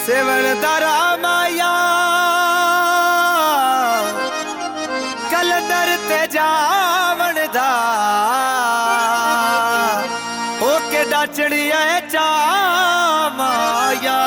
Seven दरा माया कलंदर ते जावण दा ओ केड़ा चढ़िया चा माया।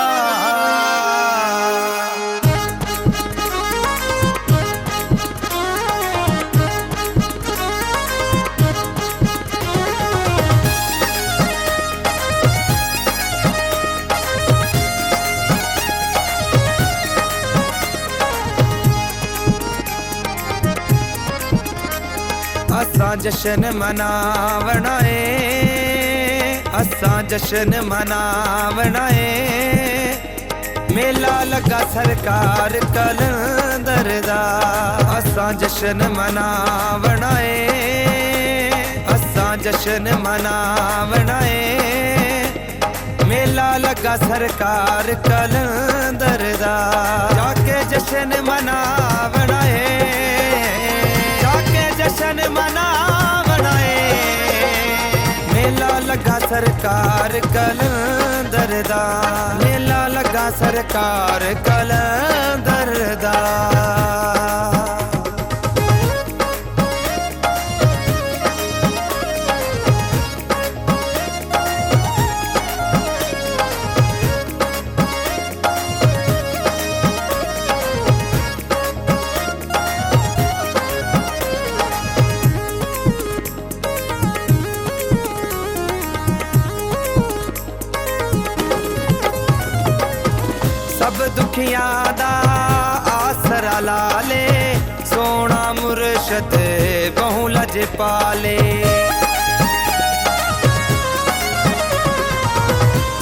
असां जश्न मनावना है, असां जश्न मनावना है। मेला लगा सरकार कलंदर दा, असां जश्न मनावना है, असां जश्न मनावना है। मेला लगा सरकार कलंदर दा, जाके जश्न मनावना है, जश्न मनावना है। मेला लगा सरकार कलंदर दा, मेला लगा सरकार कलंदर दा। सब दुखियां दा आसरा लाले, सोना मुर्शद बहु लज पाले।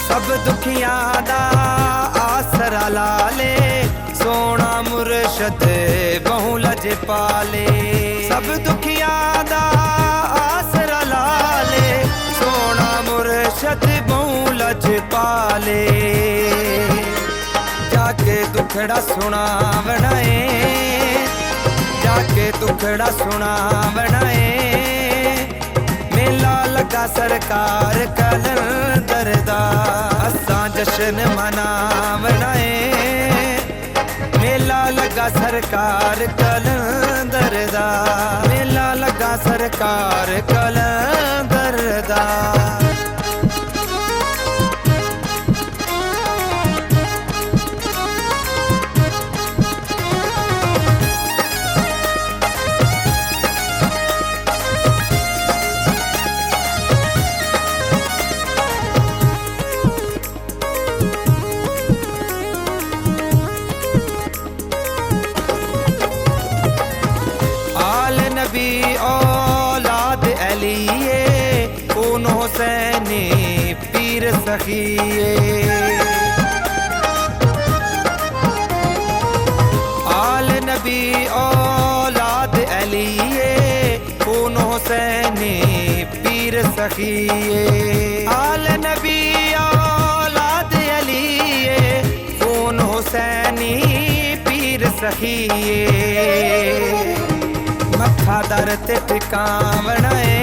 सब दुखियां दा आसरा लाले, सोना मुर्शद बहु लज पाले। सब दुखियां दा आसरा लाले, सोना मुर्शद बहु लज पाले। जाके दुखड़ा सुनावना है, जाके दुखड़ा सुनावना है। मेला लगा सरकार कलंदर दा, असां जश्न मनावना है। मेला लगा सरकार कलंदर दा, मेला लगा सरकार कलंदर दा। नबी औलाद अलीए, कौन हुसैनी पीर सखिए। आल नबी औलाद अलीए, कौन हुसैनी पीर सखिए। आल नबी औलाद अलीए, कौन हुसैनी पीर सखिए। मत्था दर ते टिकावना है,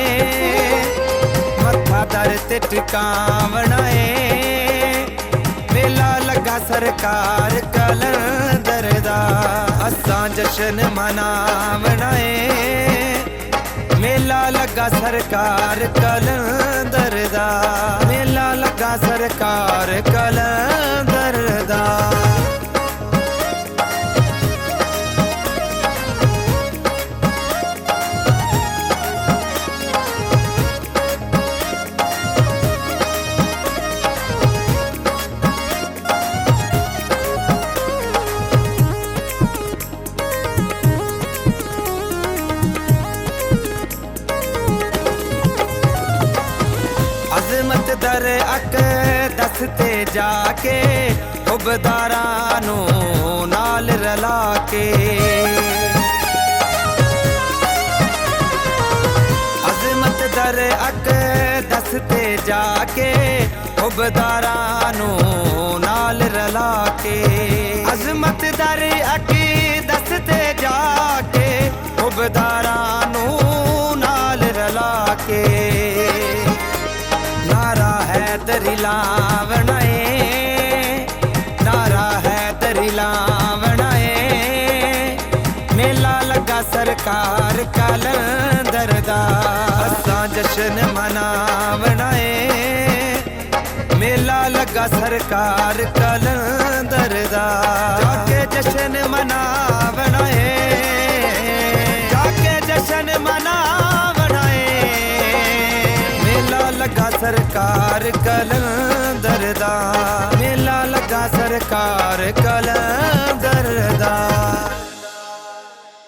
मत्था दर ते टिकावना है। मेला लगा सरकार कलंदर दा, असां जश्न मनावना है। मेला लगा सरकार कलंदर दा, मेला लगा सरकार कलंदर दा। अज़मत दर अक़दस ते जाके, हुबदारां नू नाल रला के। अज़मत दर अक़दस ते जाके, हुबदारां नू नाल रला के। अज़मत दर अक़दस ते जाके, हुबदारां नू नाल रला के। नारा हैदरी लावना है, नारा सरकार कलंदर दा। असां जश्न मनावना है, मेला लगा सरकार कलंदर दा। जाके जश्न मनावना है, जाके जश्न मनावना है, मेला लगा सरकार कलंदर दा। मेला लगा सरकार कलंदर दा।